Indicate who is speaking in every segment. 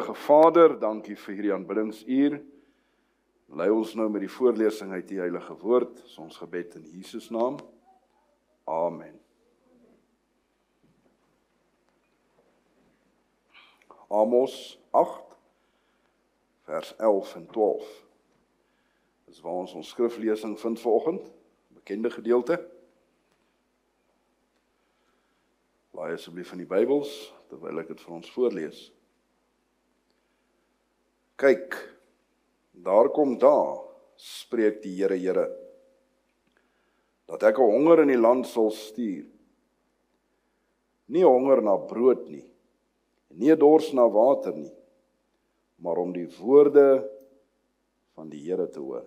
Speaker 1: Heilige Vader, dankie vir hierdie aanbiddingsuur. Lei ons nou met die voorlesing uit die Heilige Woord, is ons gebed in Jesus naam. Amen. Amos 8, vers 11 en 12. Dis waar ons skriflesing vind vanoggend, bekende gedeelte. Laai asseblief in die Bybels, terwyl ek dit vir ons voorlees. Kyk, daar kom daar, spreek die Here, dat ek 'n honger in die land sal stuur. Nie honger na brood nie, nie 'n dors na water nie, maar om die woorde van die Here te hoor.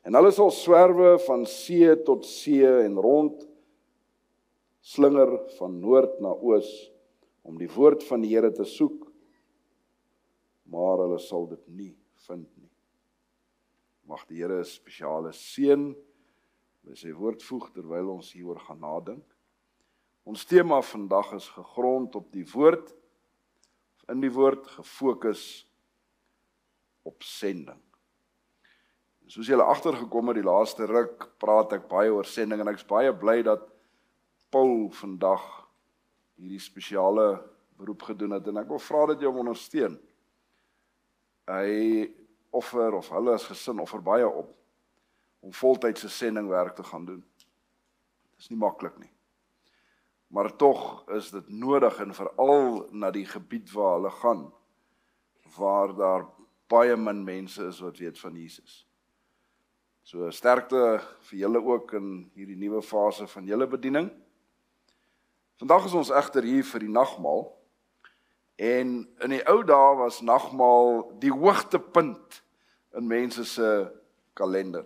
Speaker 1: En hulle sal swerwe van see tot see en rond slinger van noord na oos, om die woord van die Here te soek, maar hulle sal dit nie vind nie. Mag die Here 'n spesiale seën by sy woord voeg terwyl ons hieroor gaan nadink. Ons tema vandag is gegrond op die woord, in die woord gefokus op sending. Soos julle agtergekom het die laaste ruk, praat ek baie oor sending en ek is baie bly dat Paul vandag hierdie spesiale beroep gedoen het en ek wil vra dat jy hom ondersteun. Hy offer, of hulle as gesin offer baie op om voltydse sendingwerk te gaan doen. Dit is nie maklik nie. Maar tog is dit nodig en veral na die gebied waar hulle gaan, waar daar baie min mense is wat weet van Jesus. So sterkte vir julle ook in hierdie nuwe fase van julle bediening. Vandag is ons egter hier vir die nagmaal. En in die ou dae was nagmaal die hoogtepunt in mense se kalender.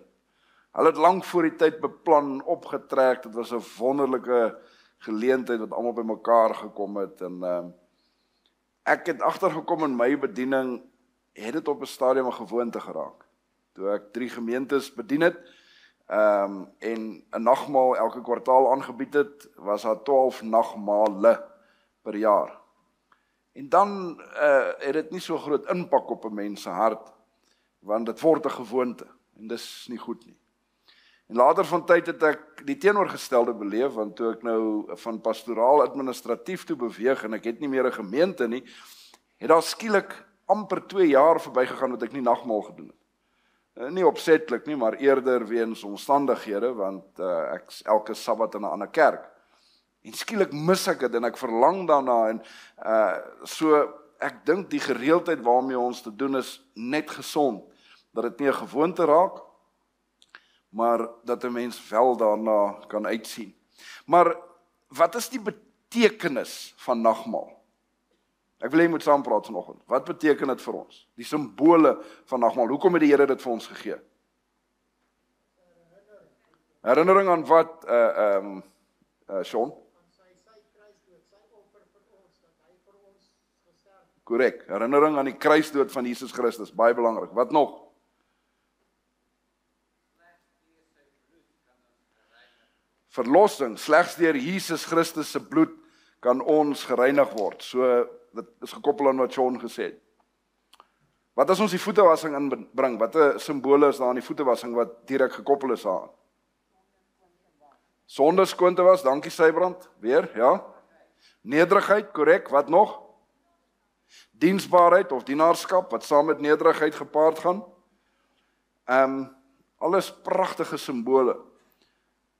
Speaker 1: Hulle het lank voor die tyd beplan, opgetrek, dit was 'n wonderlike geleentheid wat almal bymekaar gekom het. En ek het agtergekom in my bediening, het dit op 'n stadium 'n gewoonte geraak. Toe ek 3 gemeentes bedien het, en 'n nagmaal elke kwartaal aangebied het, was daar 12 nagmale per jaar. En dan het dit nie so groot impak op 'n mens se hart, want dit word 'n gewoonte, en dis nie goed nie. En later van tyd het ek die teenoorgestelde beleef, want toe ek nou van pastoraal administratief toe beweeg, en ek het nie meer 'n gemeente nie, het daar skielik amper 2 jaar verbygegaan wat ek nie nagmaal gedoen het. Nie opsetlik nie, maar eerder weens omstandighede, want ek is elke Sabbat in 'n ander kerk. En skielik mis ek dit en ek verlang daarna en so ek dink die gereeldheid waarmee ons te doen is net gesond, dat dit nie 'n gewoonte raak, maar dat 'n mens wel daarna kan uitsien. Maar wat is die betekenis van nagmaal? Ek wil hê jy moet saam praat vanoggend. Wat beteken dit vir ons? Die simbole van nagmaal. Hoekom het die Here dit vir ons gegee? Herinnering aan wat, Sean? Korrek, herinnering aan die kruisdood van Jesus Christus, baie belangrik. Wat nog? Verlossing, slegs deur Jesus Christus se bloed kan ons gereinig word. So, dit is gekoppel aan wat Sean gesê het. Wat as ons die voetewassing inbring? Watter simbole is daar aan die voetewassing wat direk gekoppel is aan? Sonde skoon te was, dankie Sybrand, weer, ja. Nederigheid, korrek, wat nog? Diensbaarheid of dienaarskap, wat saam met nederigheid gepaard gaan. Alles pragtige simbole.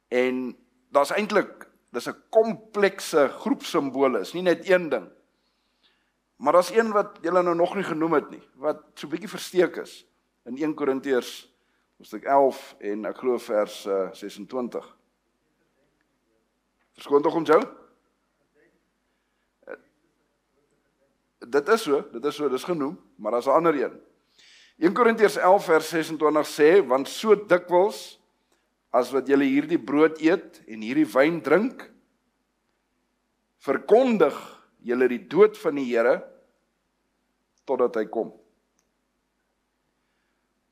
Speaker 1: En daar's eintlik, dis 'n komplekse groep simbole, is nie net een ding. Maar daar's een wat julle nou nog nie genoem het nie, wat so 'n bietjie versteek is, in 1 Korintiërs, hoofstuk 11, en ek glo vers 26. Verskoon tog onthou? Dit is so, dis genoem, maar daar's 'n ander een. 1 Korintiërs 11 vers 26 sê, want so dikwels as wat julle hierdie brood eet en hierdie wyn drink, verkondig julle die dood van die Here totdat hy kom.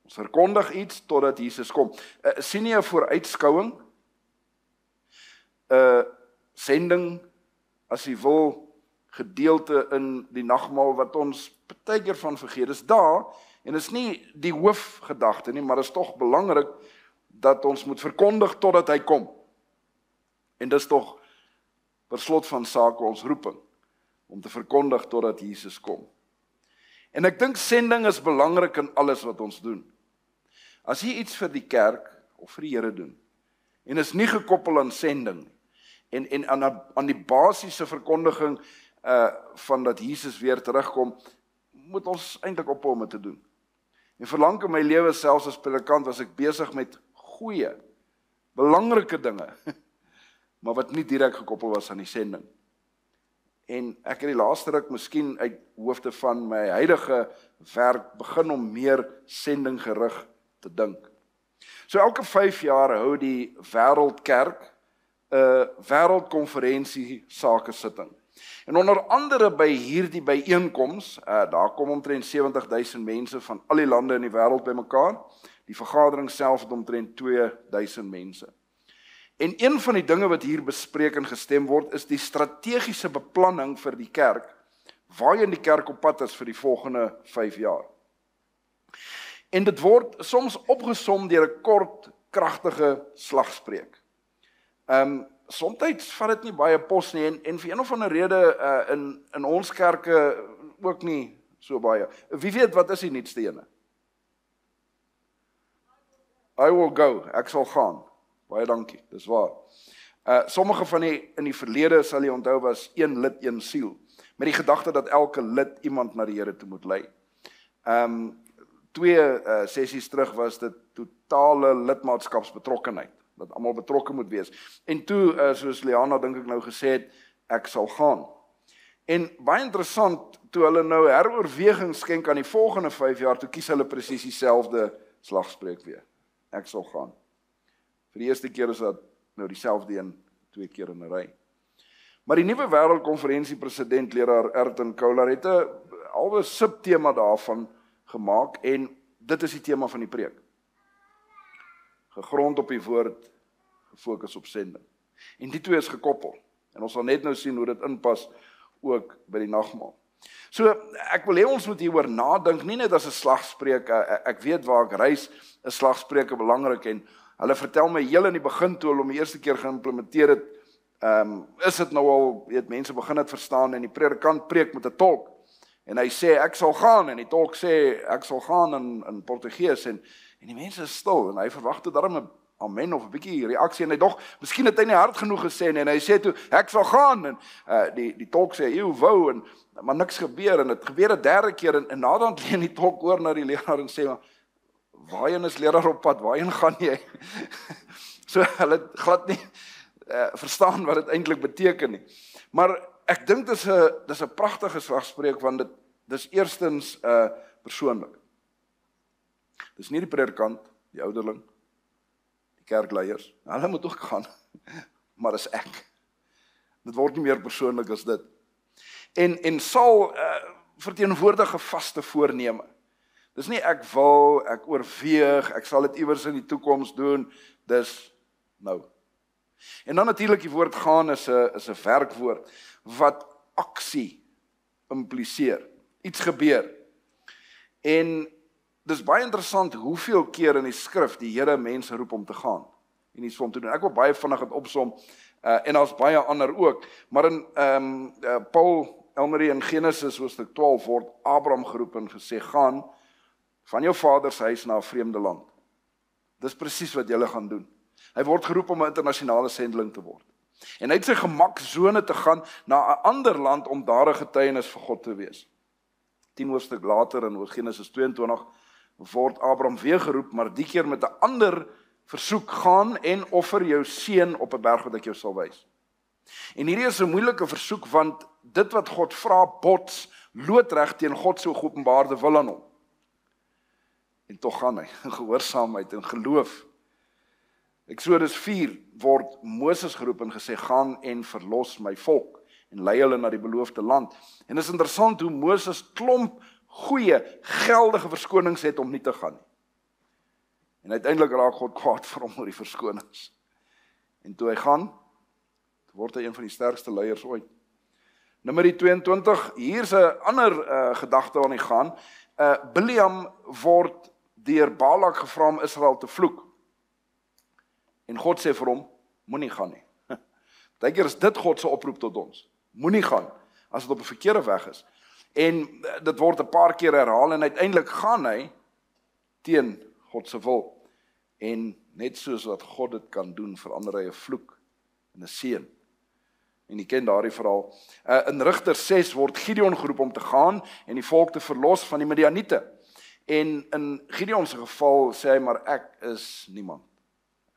Speaker 1: Ons verkondig iets totdat Jesus kom. Sien jy 'n vooruitskouing? Sending, as jy wil, gedeelte in die nagmaal wat ons baie keer van vergeet. Dis daar, en is nie die hoofgedagte nie, maar is tog belangrik dat ons moet verkondig totdat hy kom. En dis tog per slot van sake ons roeping, om te verkondig totdat Jesus kom. En ek dink sending is belangrik in alles wat ons doen. As jy iets vir die kerk of vir die Here doen, en is nie gekoppel aan sending, en aan die basiese verkondiging van dat Jesus weer terugkom, moet ons eintlik ophou om dit te doen. En verlang in my lewe, selfs as predikant, was ek besig met goeie, belangrike dinge, maar wat nie direk gekoppel was aan die sending. En ek het die laaste ruk miskien uit hoofde van my huidige werk begin om meer sendinggerig te dink. So elke 5 jaar hou die Wêreldkerk 'n wêreldkonferensie sakesitting. En onder andere by hierdie byeenkoms, daar kom omtrent 70,000 mense van al die lande in die wêreld bymekaar. Die vergadering self het omtrent 2,000 mense. En een van die dinge wat hier bespreek en gestem word, is die strategiese beplanning vir die kerk, waarheen die kerk op pad is vir die volgende 5 jaar. En dit word soms opgesom deur 'n kort, kragtige slagspreuk. Somtyds vat dit nie baie pos nie, en vir een of ander rede in ons kerke ook nie so baie. Wie weet wat is die nuutste ene? I will go, ek sal gaan. Baie dankie, dis waar. Sommige van die in die verlede, sal jy onthou, was 1 lid, 1 siel, met die gedagte dat elke lid iemand na die Here toe moet lei. 2 sessies terug was dit totale lidmaatskapsbetrokkenheid, dat almal betrokke moet wees. En toe, soos Liana dink ek nou gesê het, ek sal gaan. En baie interessant, toe hulle nou heroorweging skenk aan die volgende 5 jaar, toe kies hulle presies dieselfde slagspreuk weer. Ek sal gaan. Vir die eerste keer is dat nou dieselfde een 2 keer in 'n ry. Maar die nuwe wêreldkonferensie president, leraar Ayrton Kohler, het 'n alwe subtema daarvan gemaak, en dit is die tema van die preek. Gegrond op die woord, gefokus op sending. En die twee is gekoppel. En ons sal net nou sien hoe dit inpas ook by die nagmaal. So, ek wil hê ons moet hieroor nadink, nie net as 'n slagspreuk. Ek weet waar ek reis, is slagspreuke belangrik, en hulle vertel my heel in die begin toe hulle hom die eerste keer geïmplementeer het, is dit nou al, weet, mense begin dit verstaan, en die predikant preek met 'n tolk, en hy sê, ek sal gaan, en die tolk sê, ek sal gaan in Portugees, en die mense is stil, en hy verwag toe daarom 'n amen of 'n bietjie reaksie, en hy dog, miskien het hy nie hard genoeg gesê nie, en hy sê toe, ek sal gaan, en die tolk sê, jy wou, maar niks gebeur, en het gebeur 'n derde keer, en naderhand leun die tolk oor na die leraar en sê, waarheen is leraar op pad, waarheen gaan jy? So, hulle het glad nie verstaan wat dit eintlik beteken nie. Maar ek dink dis 'n pragtige slagspreuk, want dit is eerstens persoonlik. Dis nie die predikant, die ouderling, die kerkleiers, hulle moet ook gaan, maar dis ek. Dit word nie meer persoonlik as dit. En sal verteenwoordig 'n vaste voorneme. Dis nie ek wil, ek oorweeg, ek sal dit iewers in die toekoms doen, dis nou. En dan natuurlik die woord gaan is 'n werkwoord wat aksie impliseer. Iets gebeur. En dis baie interessant hoeveel keer in die skrif die Here mense roep om te gaan en iets om te doen. Ek wil baie vinnig dit opsom, en daar's baie ander ook, maar in Paul Elmarie in Genesis hoofstuk 12 word Abraham geroep en gesê, gaan van jou vader se huis na 'n vreemde land. Dis presies wat jy gaan doen. Hy word geroep om 'n internasionale sendeling te word. En hy het sy gemaksone te gaan na 'n ander land om daar 'n getuienis vir God te wees. 10 hoofstuk later in Genesis 22 word Abraham weer geroep, maar die keer met 'n ander versoek, gaan en offer jou seun op 'n berg wat ek jou sal wys. En hierdie is 'n moeilike versoek, want dit wat God vra bots loodreg teen God se geopenbaarde wil aan hom. En tog gaan hy in gehoorsaamheid en geloof. Eksodus 4 word Moses geroep en gesê, gaan en verlos my volk en lei hulle na die beloofde land. En is interessant hoe Moses klomp goeie, geldige verskonings het om nie te gaan nie. En uiteindelik raak God kwaad vir hom oor die verskonings. En toe hy gaan, word hy een van die sterkste leiers ooit. Numeri 22, hier's 'n ander gedagte aan die gaan. Bileam word deur Balak gevra om Israel te vloek. En God sê vir hom, moenie gaan nie. Partykeer is dit God se oproep tot ons. Moenie gaan, as dit op 'n verkeerde weg is. En dit word 'n paar keer herhaal en uiteindelik gaan hy teen God se wil. En net soos wat God dit kan doen, verander hy 'n vloek in 'n seën. En jy ken daardie verhaal. In Rigter 6 word Gideon geroep om te gaan en die volk te verlos van die Midianiete. En in Gideon se geval sê hy, maar ek is niemand.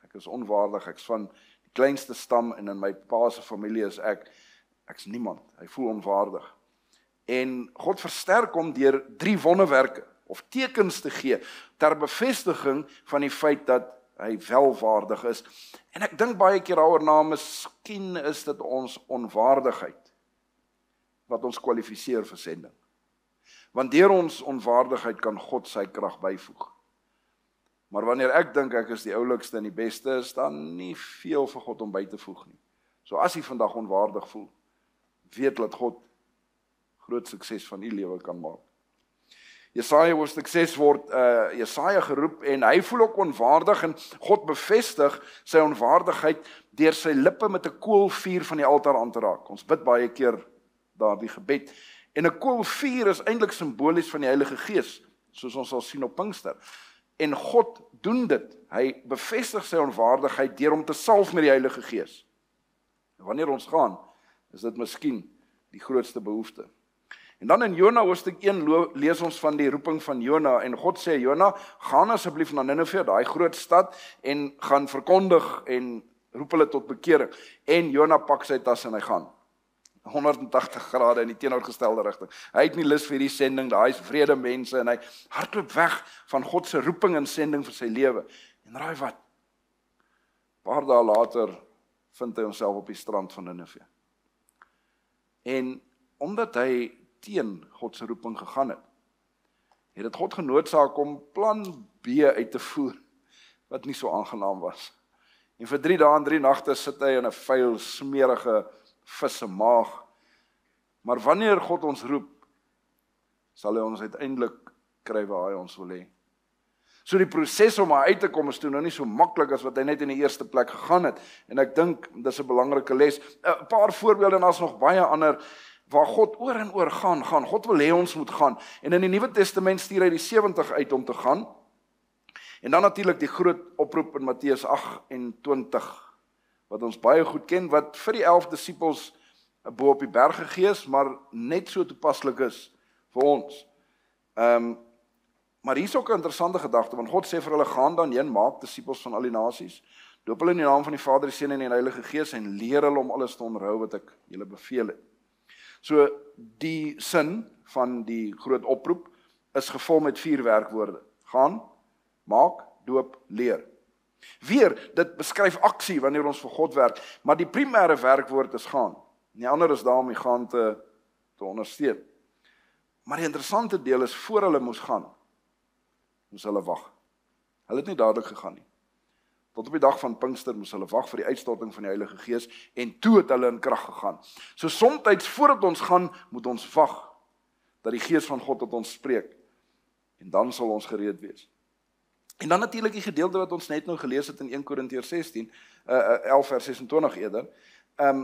Speaker 1: Ek is onwaardig, ek's van die kleinste stam en in my pa se familie is ek's niemand. Hy voel onwaardig. En God versterk hom deur 3 wonderwerke of tekens te gee ter bevestiging van die feit dat hy welwaardig is. En ek dink baie keer daaroor na, miskien is dit ons onwaardigheid wat ons kwalifiseer vir sending. Want deur ons onwaardigheid kan God sy krag byvoeg. Maar wanneer ek dink ek is die oulikste en die beste, is dan nie veel vir God om by te voeg nie. So as jy vandag onwaardig voel, weet dat God groot sukses van u lewe kan maak. Jesaja hoofstuk 6 word Jesaja geroep en hy voel ook onwaardig en God bevestig sy onwaardigheid deur sy lippe met 'n koolvuur van die altaar aan te raak. Ons bid baie keer daardie gebed. En 'n koolvuur is eintlik simbolies van die Heilige Gees, soos ons sal sien op Pinkster. En God doen dit. Hy bevestig sy onwaardigheid deur om te salf met die Heilige Gees. En wanneer ons gaan, is dit miskien die grootste behoefte. En dan in Jona hoofstuk 1 lees ons van die roeping van Jona en God sê, Jona, gaan asseblief na Nineve, daai groot stad, en gaan verkondig en roep hulle tot bekering. En Jona pak sy tas en hy gaan. 180 grade in die teenoorgestelde rigting. Hy het nie lus vir hierdie sending, daai is vrede mense en hy hardloop weg van God se roeping en sending vir sy lewe. En raai wat? 'n Paar dae later vind hy homself op die strand van Nineve. En omdat hy teen God se roeping gegaan het dit God genoodsaak om plan B uit te voer, wat nie so aangenaam was. En vir 3 dae en 3 nagte sit hy in 'n vuil, smerige vis se maag. Maar wanneer God ons roep, sal hy ons uiteindelik kry waar hy ons wil hê. So die proses om uit te kom is toe nou nie so maklik as wat hy net in die eerste plek gegaan het. En ek dink dis 'n belangrike les. 'n Paar voorbeelde en daar's nog baie ander waar God oor en oor gaan. God wil hê ons moet gaan. En in die Nuwe Testament stuur hy die 70 uit om te gaan. En dan natuurlik die groot oproep in Matteus 28, wat ons baie goed ken, wat vir die 11 disippels bo op die berg gegee is, maar net so toepaslik is vir ons. Maar hier is ook 'n interessante gedagte, want God sê vir hulle, gaan dan heen, maak disippels van al die nasies, doop hulle in die naam van die Vader, die Seun en die Heilige Gees en leer hulle om alles te onderhou wat ek julle beveel het. So die sin van die groot oproep is gevul met 4 werkwoorde. Gaan, maak, doop, leer. Weer, dit beskryf aksie wanneer ons vir God werk, maar die primêre werkwoord is gaan. Die ander is daar om die gaan te ondersteun. Maar die interessante deel is, voor hulle moes gaan, moes hulle wag. Hulle het nie dadelik gegaan nie. Tot op die dag van Pinkster moes hulle wag vir die uitstorting van die Heilige Gees en toe het hulle in krag gegaan. So soms voordat ons gaan, moet ons wag dat die Gees van God tot ons spreek en dan sal ons gereed wees. En dan natuurlik die gedeelte wat ons net nou gelees het in 1 Korintiërs 16, 11 vers 26 eerder.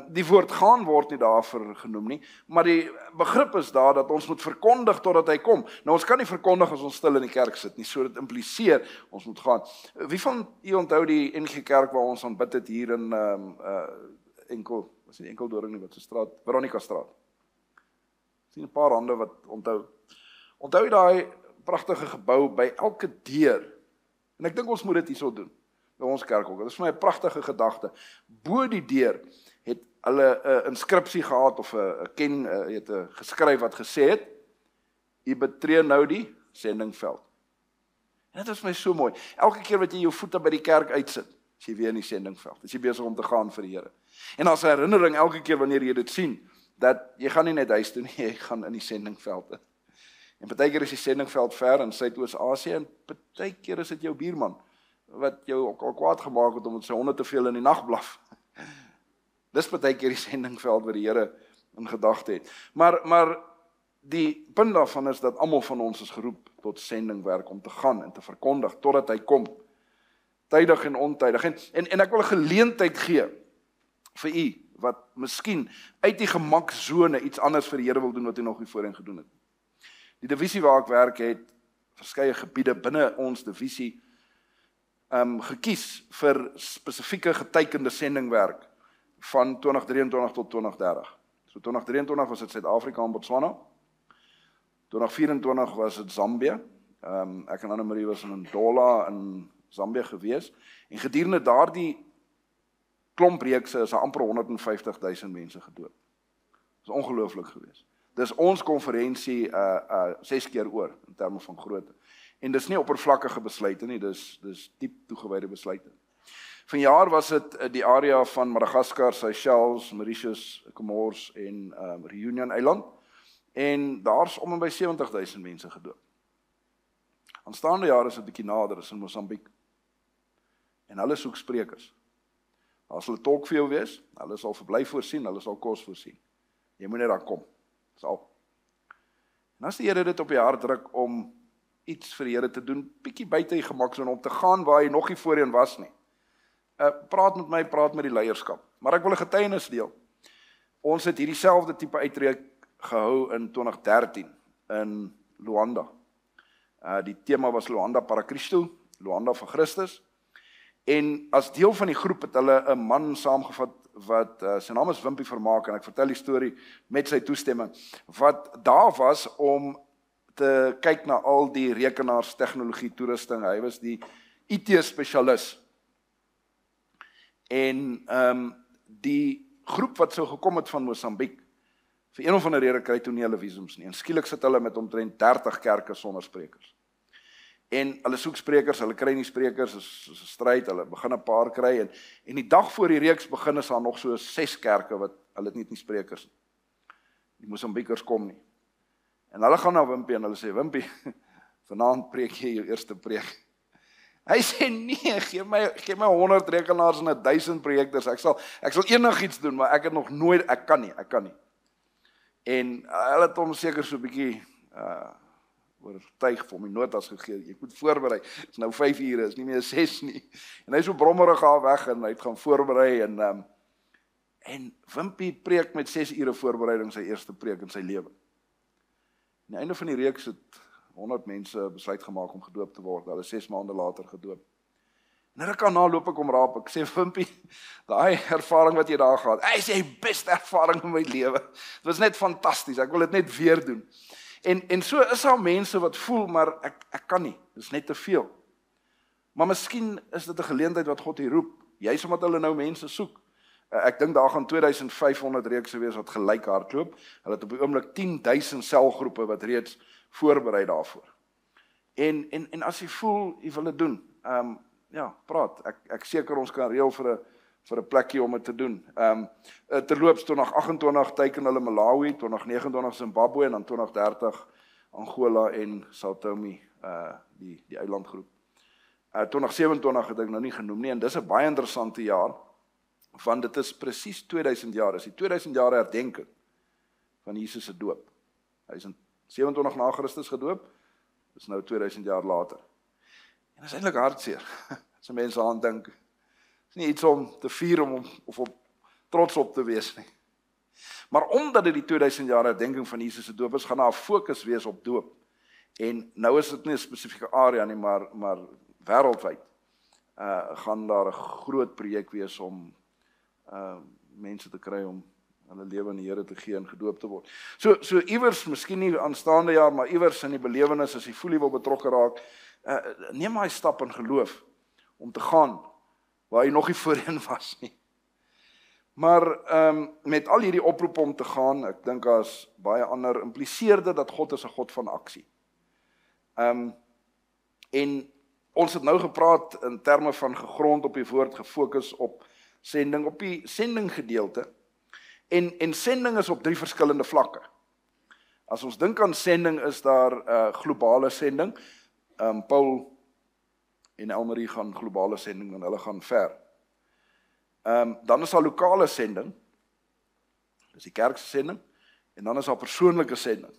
Speaker 1: Die woord gaan word nie daarvoor genoem nie, maar die begrip is daar dat ons moet verkondig totdat hy kom. Nou ons kan nie verkondig as ons stil in die kerk sit nie, so dit impliseer ons moet gaan. Wie van u onthou die NG Kerk waar ons aanbid het hier in Enkeldoring nie, wat se straat, Veronica straat. Sien 'n paar hande wat onthou. Onthou jy daai pragtige gebou by elke deur? En ek dink ons moet dit hierso doen, by ons kerk ook. Dit is vir my 'n pragtige gedagte. Bo die deur het hulle 'n inskripsie gehad of 'n geskryf wat gesê het, u betree nou die sendingveld. En dit is vir my so mooi. Elke keer wat jy jou voete by die kerk uitsit, is jy weer in die sendingveld. Is jy besig om te gaan vir die Here. En as 'n herinnering elke keer wanneer jy dit sien, dat jy gaan nie net huis toe nie, jy gaan in die sendingveld. En partykeer is die sendingveld ver in Suidoos-Asië en partykeer is dit jou buurman wat jou ook al kwaad gemaak het omdat sy honde te veel in die nag blaf. Dis partykeer die sendingveld waar die Here in gedagte het. Maar die punt daarvan is dat almal van ons is geroep tot sendingwerk om te gaan en te verkondig totdat hy kom. Tydig en ontydig. En ek wil 'n geleentheid gee vir u wat miskien uit die gemaksone iets anders vir die Here wil doen wat hy nog nie voorheen gedoen het. Die divisie waar ek werk het verskeie gebiede binne ons divisie gekies vir spesifieke getekende sendingwerk van 2023 tot 2030. So 2023 was dit Suid-Afrika en Botswana. 2024 was dit Zambië. Ek en Anne-Marie was in Ndola in Zambië gewees. En gedurende daardie klompreekse is amper 150,000 mense gedoop. Dit is ongelooflik geweest. Dis ons konferensie 6 keer oor in terme van grootte. En dis nie oppervlakkige besluite nie, dis diep toegewyde besluite. Vanjaar was dit die area van Madagaskar, Seychelles, Mauritius, Comores en Reunion Eiland. En daar's om en by 70,000 mense gedoop. Aanstaande jaar is dit bietjie nader, is in Mosambiek. En hulle soek sprekers. Daar sal 'n tolk vir jou wees, hulle sal verblyf voorsien, hulle sal kos voorsien. Jy moet net daar kom. Dis al. En as die Here dit op jou hart druk om iets vir die Here te doen, bietjie buite die gemaksone om te gaan waar jy nog nie voorheen was nie. Praat met my, praat met die leierskap. Maar ek wil 'n getuienis deel. Ons het hierdie selfde tipe uitreik gehou in 2013 in Luanda. Die tema was Luanda para Christo, Luanda vir Christus. En as deel van die groep het hulle 'n man saamgevat wat sy naam is Wimpie Vermaak en ek vertel die storie met sy toestemming, wat daar was om te kyk na al die rekenaars, tegnologie, toerusting. Hy was die IT-spesialis. En die groep wat sou gekom het van Mosambiek, vir een of ander rede kry toe nie hulle visums nie. En skielik sit hulle met omtrent 30 kerke sonder sprekers. En hulle soek sprekers, hulle kry nie sprekers, is 'n stryd, hulle begin 'n paar kry en die dag voor die reeks begin is daar nog so 6 kerke wat hulle het nie sprekers nie. Die Mosambiekers kom nie. En hulle gaan na Wimpie en hulle sê, Wimpie, vanaand preek jy jou eerste preek. Hy sê nee, gee my 100 rekenaars en 1000 projektors. Ek sal enigiets doen, maar ek het nog nooit, ek kan nie. En hulle het hom seker so 'n bietjie oortuig vir hom die notas gegee. Jy moet voorberei. Dit is nou 5 ure, is nie meer 6 nie. En hy is so brommerig al weg en hy het gaan voorberei en Wimpie preek met 6 ure voorbereiding sy eerste preek in sy lewe. Aan die einde van die reeks het 100 mense besluit gemaak om gedoop te word. Hulle 6 maande later gedoop. En ruk daarna loop ek om raap. Ek sê, Wimpie, daai ervaring wat jy daar gehad, hy sê die beste ervaring in my lewe. Dit was net fantasties. Ek wil dit net weer doen. En so is daar mense wat voel, maar ek kan nie. Dit is net te veel. Maar miskien is dit 'n geleentheid wat God hier roep. Juis omdat hulle nou mense soek. Ek dink daar gaan 2500 reekse wees wat gelyk hardloop. Hulle het op die oomblik 10,000 selgroepe wat reeds voorberei daarvoor. En as jy voel, jy wil dit doen, praat. Ek seker ons kan reël vir 'n plekkie om dit te doen. Terloops 2028 teiken hulle Malawi, 2029 Zimbabwe en dan 2030 Angola en Sao Tome, die eilandgroep. 2027 het ek nou nie genoem nie en dis 'n baie interessante jaar. Want dit is presies 2000 jaar, is die 2000 jaar herdenking van Jesus se doop. Hy is in 27 na Christus gedoop, is nou 2000 jaar later. En dit is eintlik hartseer, as mense aan dink. Dit is nie iets om te vier of op trots op te wees nie. Maar omdat dit die 2000 jaar herdenking van Jesus se doop is, gaan daar 'n fokus wees op doop. En nou is dit nie 'n spesifieke area nie, maar wêreldwyd gaan daar 'n groot projek wees om mense te kry om hulle lewe aan die Here te gee en gedoop te word. So iewers, miskien nie aanstaande jaar, maar iewers in die belewenis, as jy voel jy wil betrokke raak, neem hy stap in geloof om te gaan waar jy nog nie voorheen was nie. Maar met al hierdie oproep om te gaan, ek dink as baie ander, impliseer dit dat God is 'n God van aksie. En ons het nou gepraat in terme van gegrond op die woord, gefokus op sending, op die sending gedeelte. En sending is op 3 verskillende vlakke. As ons dink aan sending, is daar globale sending. Paul en Elmarie gaan globale sending en hulle gaan ver. Dan is daar lokale sending. Dis die kerk se sending, en dan is daar persoonlike sending.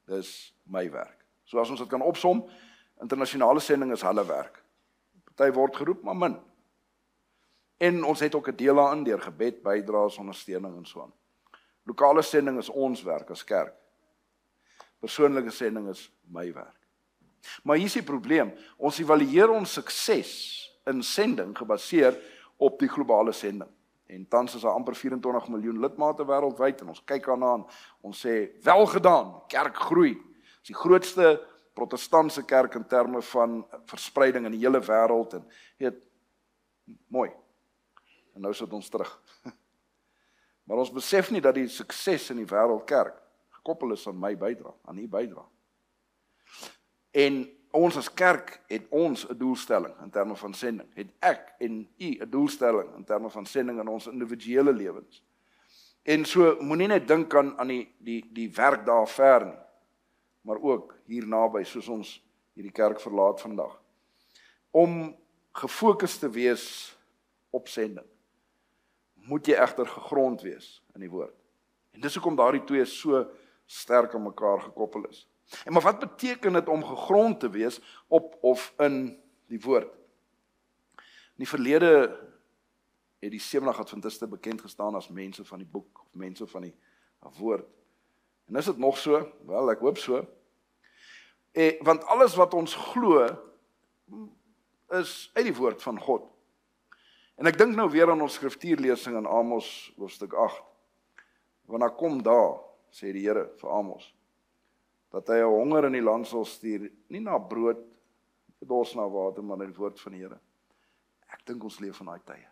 Speaker 1: Dis my werk. So as ons dit kan opsom, internasionale sending is hulle werk. Party word geroep, maar min. En ons het ook 'n deel daarin deur gebed, bydraes, ondersteuning en so aan. Lokale sending is ons werk as kerk. Persoonlike sending is my werk. Maar hier is die probleem, ons evalueer ons sukses in sending gebaseer op die globale sending. En tans is daar amper 24 miljoen lidmate wêreldwyd en ons kyk daarna en ons sê, wel gedaan, kerk groei. Dit is die grootste protestantse kerk in terme van verspreiding in die hele wêreld en weet, mooi. En nou sit ons terug. Maar ons besef nie dat die sukses in die wêreldkerk gekoppel is aan my bydrae, aan u bydrae. En ons as kerk het ons 'n doelstelling in terme van sending. Het ek en u 'n doelstelling in terme van sending in ons individuele lewens. En so moenie net dink aan die werk daar ver nie, maar ook hier naby soos ons hierdie kerk verlaat vandag. Om gefokus te wees op sending, moet jy egter gegrond wees in die woord. En dis hoekom daardie twee so sterk aan mekaar gekoppel is. En maar wat beteken dit om gegrond te wees op of in die woord? In die verlede het die Sewendag Adventiste bekend gestaan as mense van die boek, of mense van die woord. En is dit nog so? Wel, ek hoop so. Want alles wat ons glo, is uit die woord van God. En ek dink nou weer aan ons skriftuurlesing in Amos hoofstuk 8. Want dan kom daar, sê die Here vir Amos, dat hy 'n honger in die land sal stuur, nie na brood, dors na water, maar na die woord van die Here. Ek dink ons leef in daai tye.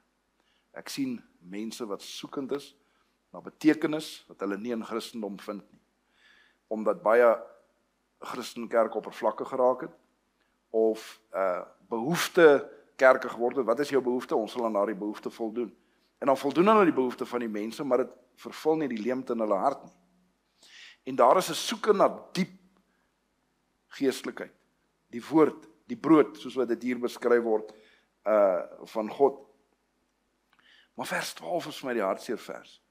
Speaker 1: Ek sien mense wat soekend is na betekenis wat hulle nie in Christendom vind nie. Omdat baie Christenkerk oppervlakkig geraak het of behoefte kerke geword het. Wat is jou behoefte? Ons sal aan daardie behoefte voldoen. En dan voldoen hulle die behoefte van die mense, maar dit vervul nie die leemte in hulle hart nie. En daar is 'n soeke na diep geestelikheid. Die woord, die brood, soos wat dit hier beskryf word, van God. Maar vers 12 is vir my die hartseer vers.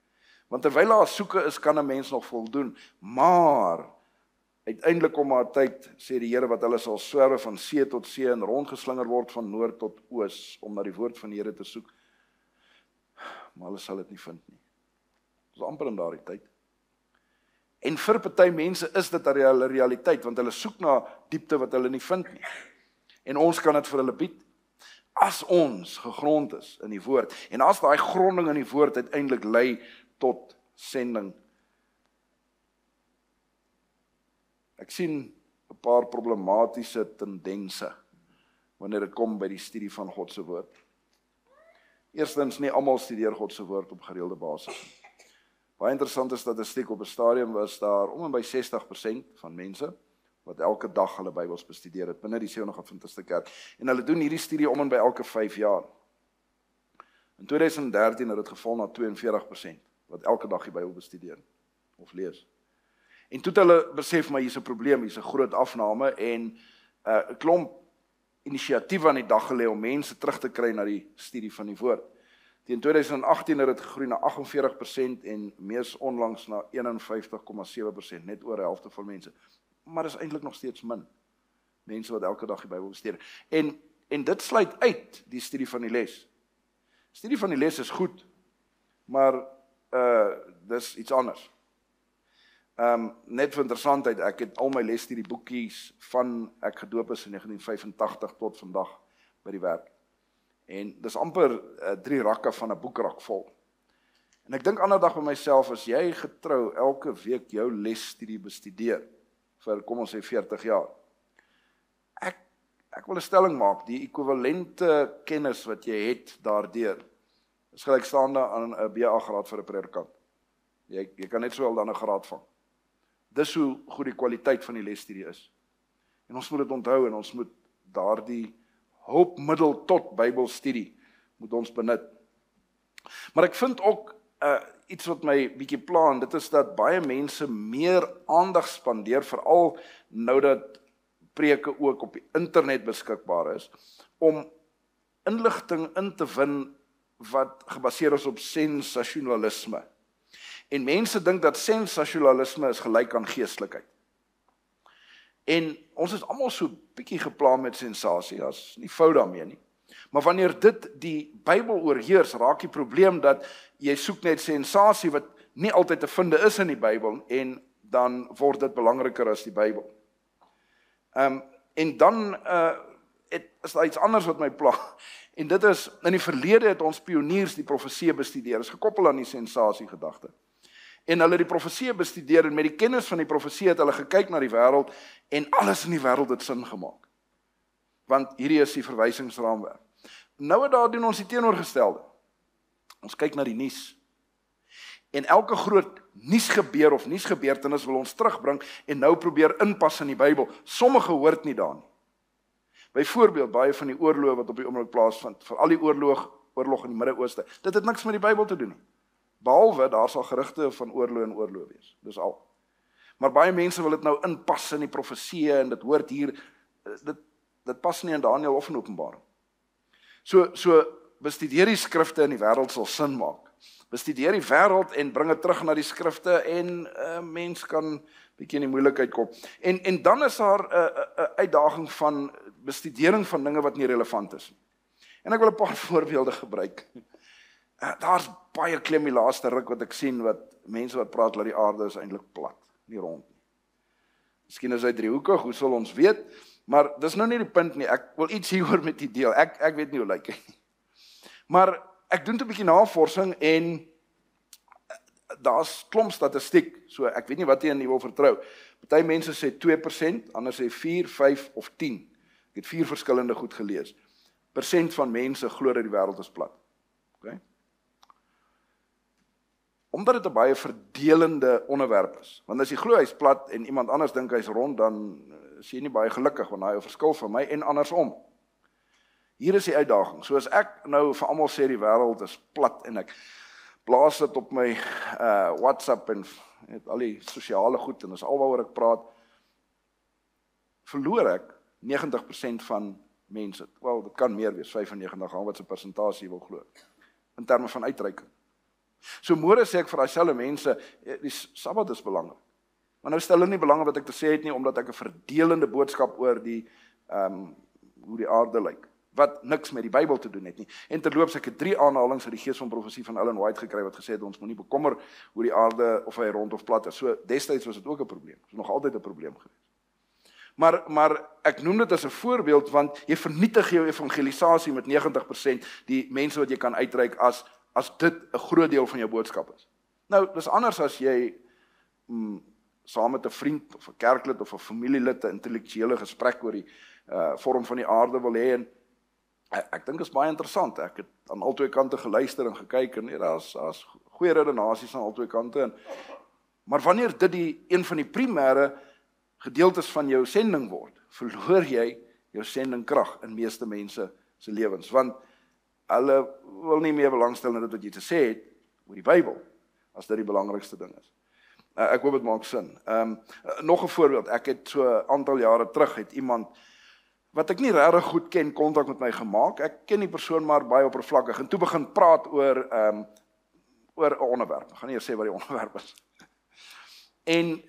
Speaker 1: Want terwyl daar 'n soeke is, kan 'n mens nog voldoen. Maar uiteindelik kom maar 'n tyd, sê die Here, wat hulle sal swerwe van see tot see en rondgeslinger word van noord tot oos, om na die woord van die Here te soek. Maar hulle sal dit nie vind nie. Dit is amper in daardie tyd. En vir party mense is dit 'n realiteit, want hulle soek na diepte wat hulle nie vind nie. En ons kan dit vir hulle bied. As ons gegrond is in die woord, en as daai gronding in die woord uiteindelik lei tot sending. Ek sien 'n paar problematiese tendense wanneer dit kom by die studie van God se woord. Eerstens, nie almal studeer God se woord op gereelde basis. Baie interessante statistiek, op 'n stadium was daar om en by 60% van mense wat elke dag hulle Bybels bestudeer het binne die Sewendag Adventiste Kerk. En hulle doen hierdie studie om en by elke 5 jaar. In 2013 het dit geval na 42% wat elke dag die Bybel bestudeer of lees. En toe het hulle besef, maar hier's 'n probleem, hier's 'n groot afname en 'n klomp inisiatiewe aan die dag gelê om mense terug te kry na die studie van die woord. Teen 2018 het dit gegroei na 48% en mees onlangs na 51,7%, net oor die helfte van mense. Maar dis eintlik nog steeds min mense wat elke dag die Bybel bestudeer. En dit sluit uit die studie van die les. Studie van die les is goed, maar dis iets anders. Net vir interessantheid, ek het al my lesstudieboekies van ek gedoop is in 1985 tot vandag by die werk. En dis amper 3 rakke van 'n boekrak vol. En ek dink ander dag by myself, as jy getrou elke week jou lesstudie bestudeer vir kom ons sê 40 jaar. Ek wil 'n stelling maak, die ekwivalente kennis wat jy het daardeur is gelykstaande aan 'n BA graad vir 'n predikant. Jy kan net sowel dan 'n graad vang. Dis hoe goed die kwaliteit van die lesstudie is. En ons moet dit onthou en ons moet daardie hulpmiddel tot Bybelstudie moet ons benut. Maar ek vind ook iets wat my bietjie pla, dit is dat baie mense meer aandag spandeer, veral nou dat preke ook op die internet beskikbaar is, om inligting in te win wat gebaseer is op sensasionalisme. En mense dink dat sensasionalisme is gelyk aan geestelikheid. En ons is almal so bietjie gepla met sensasie, as nie fout daarmee nie. Maar wanneer dit die Bybel oorheers, raak die probleem dat jy soek net sensasie wat nie altyd te vind is in die Bybel, en dan word dit belangriker as die Bybel. En dan is daar iets anders wat my pla. En dit is, in die verlede het ons pioniers die profeseë bestudeer, is gekoppel aan die sensasie gedagte. En hulle die profeseë bestudeer, en met die kennis van die profeseë het hulle gekyk na die wêreld, en alles in die wêreld het sin gemaak. Want hierdie is die verwysingsraamwerk. Nou het daar doen ons die teenoorgestelde. Ons kyk na die nuus. En elke groot nuusgebeur of nuusgebeurtenis wil ons terugbring, en nou probeer inpas in die Bybel. Sommige hoort nie daar nie. Byvoorbeeld, baie van die oorloë wat op die oomblik plaasvind, veral die oorlog in die Midde-Ooste, dit het niks met die Bybel te doen nie. Behalwe, daar sal gerugte van oorlog en oorlog wees. Dis al. Maar baie mense wil dit nou inpas in die profeseë, en dit hoort hier, dit pas nie in Daniël of in Openbaring. So bestudeer die skrifte en die wêreld sal sin maak. Bestudeer die wêreld en bring dit terug na die skrifte, en mens kan bietjie in die moeilikheid kom. En dan is daar 'n uitdaging van bestudering van dinge wat nie relevant is. En ek wil 'n paar voorbeelde gebruik. Daar's baie klem die laaste ruk wat ek sien, wat mense wat praat dat die aarde is eintlik plat, nie rond nie. Miskien is hy driehoekig, hoe sal ons weet? Maar dis nou nie die punt nie, ek wil iets hieroor met u deel, ek weet nie hoe lyk hy nie. Maar ek doen 'n bietjie navorsing, en daar's klomp statistiek, so ek weet nie wat jy in wil vertrou. Party mense sê 2%, ander sê 4, 5 of 10. Ek het 4 verskillende goed gelees. Persent van mense glo dat die wêreld is plat. Okay? Omdat dit 'n baie verdelende onderwerp is. Want as jy glo hy's plat en iemand anders dink hy's rond, dan is jy nie baie gelukkig, want hy 'n verskil van my, en andersom. Hier is die uitdaging. So as ek nou vir almal sê die wêreld is plat, en ek blaas dit op my WhatsApp en al die sosiale goed, en dis alwaaroor ek praat, verloor ek 90% van mense. Wel, dit kan meer wees, 95, hang wat se persentasie jy wil glo, in terme van uitreiking. So môre sê ek vir daai selfe mense, die Sabbat is belangrik. Maar nou stel hulle nie belang wat ek te sê het nie, omdat ek 'n verdelende boodskap oor die hoe die aarde lyk, wat niks met die Bybel te doen het nie. En terloops, ek het 3 aanhalings uit die Gees van Profesie van Ellen White gekry, wat gesê het, ons moet nie bekommer hoe die aarde, of hy rond of plat is. So, destyds was dit ook 'n probleem. Dit is nog altyd 'n probleem gewees. Maar ek noem dit as 'n voorbeeld, want jy vernietig jou evangelisasie met 90%, die mense wat jy kan uitreik, as dit 'n groot deel van jou boodskap is. Nou, dis anders as jy saam met 'n vriend, of 'n kerklid, of 'n familielid 'n intellektuele gesprek oor die vorm van die aarde wil hê, en ek dink is baie interessant. Ek het aan albei kante geluister en gekyk, en daar's goeie redenasies aan albei kante, maar wanneer dit een van die primêre gedeeltes van jou sending word, verloor jy jou sendingkrag in meeste mense se lewens, want hulle wil nie meer belangstel in dit wat jy te sê het oor die Bybel, as dit die belangrikste ding is. Ek hoop dit maak sin. Nog 'n voorbeeld, ek het so 'n aantal jare terug, het iemand wat ek nie regtig goed ken, kontak met my gemaak. Ek ken die persoon maar baie oppervlakkig, en toe begin praat oor 'n onderwerp. Ek gaan nie eers sê wat die onderwerp is. En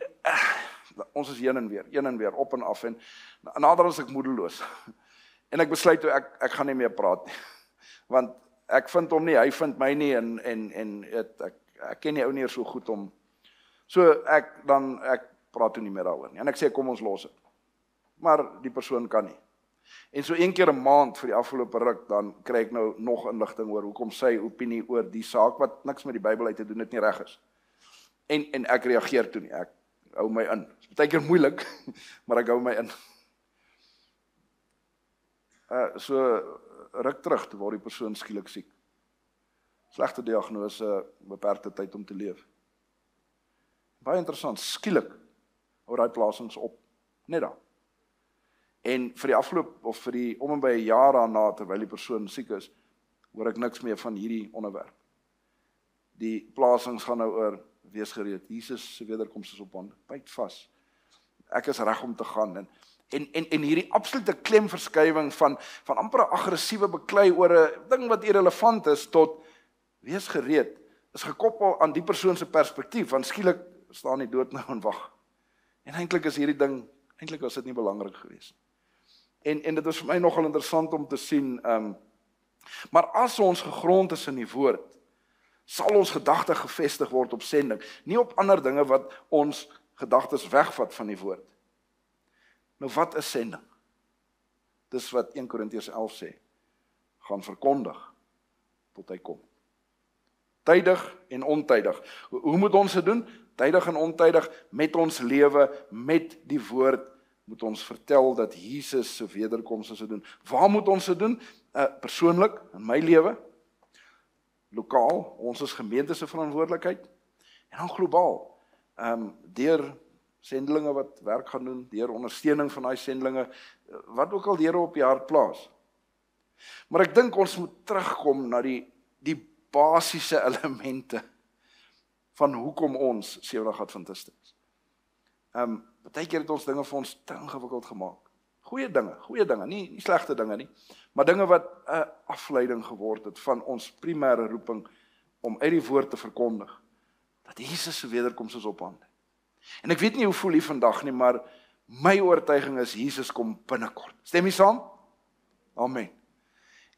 Speaker 1: ons is heen en weer, op en af, en nader as ek moedeloos. En ek besluit toe, ek gaan nie meer praat nie. Want ek vind hom nie, hy vind my nie, en ek ken die ou nie eers so goed om. So ek praat toe nie meer daaroor nie. En ek sê, kom ons los dit. Maar die persoon kan nie. En so 1 keer 'n maand vir die afgelope ruk, dan kry ek nou nog inligting oor hoekom sy opinie oor die saak, wat niks met die Bybel uit te doen het, nie reg is. En ek reageer toe nie, ek hou my in. Dit is baie keer moeilik, maar ek hou my in. So ruk terug, toe word die persoon skielik siek. Slegte diagnose, beperkte tyd om te leef. Baie interessant, skielik hou daai plasings op, net daar. En vir die afloop, of vir die om en by 'n jaar daarna, terwyl die persoon siek is, hoor ek niks meer van hierdie onderwerp. Die plasings gaan nou oor, wees gereed, Jesus se wederkoms is op hande, byt vas. Ek is reg om te gaan, en hierdie absolute klemverskywing van amper 'n aggressiewe beklei oor 'n ding wat irrelevant is, tot wees gereed, is gekoppel aan die persoon se perspektief, want skielik staan die dood nou en wag. En eintlik is hierdie ding, eintlik was dit nie belangrik geweest. En dit was vir my nogal interessant om te sien, maar as ons gegrond is in die woord, sal ons gedagte gevestig word op sending, nie op ander dinge wat ons gedagtes wegvat van die woord. Nou wat is sending? Dis wat 1 Korintiërs 11 sê, gaan verkondig tot hy kom. Tydig en ontydig. Hoe moet ons dit doen? Tydig en ontydig met ons lewe, met die woord, moet ons vertel dat Jesus se wederkoms is doen. Waar moet ons dit doen? Persoonlik, in my lewe, lokaal, ons is gemeente se verantwoordelikheid, en dan globaal, deur sendelinge wat werk gaan doen, deur ondersteuning van daai sendelinge, wat ook al die Here op die hart plaas. Maar ek dink ons moet terugkom na die basiese elemente van hoekom ons 70 Adventiste is. Partykeer het ons dinge vir ons te ingewikkeld gemaak. Goeie dinge, nie slegte dinge nie, maar dinge wat 'n afleiding geword het van ons primêre roeping om uit die woord te verkondig, dat Jesus se wederkoms is op hande. En ek weet nie hoe voel jy vandag nie, maar my oortuiging is Jesus kom binnekort. Stem jy saam? Amen.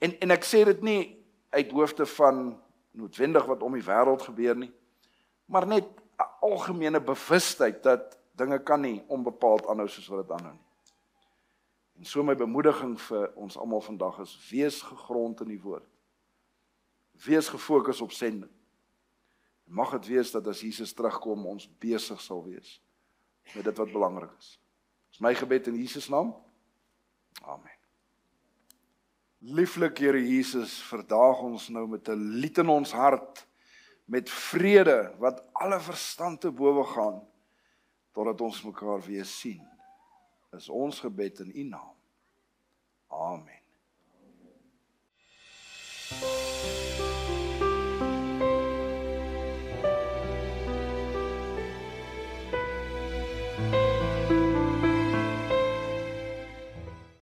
Speaker 1: En ek sê dit nie uit hoofde van noodwendig wat om die wêreld gebeur nie, maar net 'n algemene bewustheid dat dinge kan nie onbepaald aanhou soos wat dit aanhou nie. En so my bemoediging vir ons almal vandag is, wees gegrond in die woord. Wees gefokus op sending. Mag dit wees dat as Jesus terugkom, ons besig sal wees met dit wat belangrik is. Dis my gebed in Jesus naam. Amen. Lieflik Here Jesus, verdaag ons nou met 'n lied in ons hart, met vrede wat alle verstand te bowe gaan, totdat ons mekaar weer sien. Is ons gebed in U naam. Amen.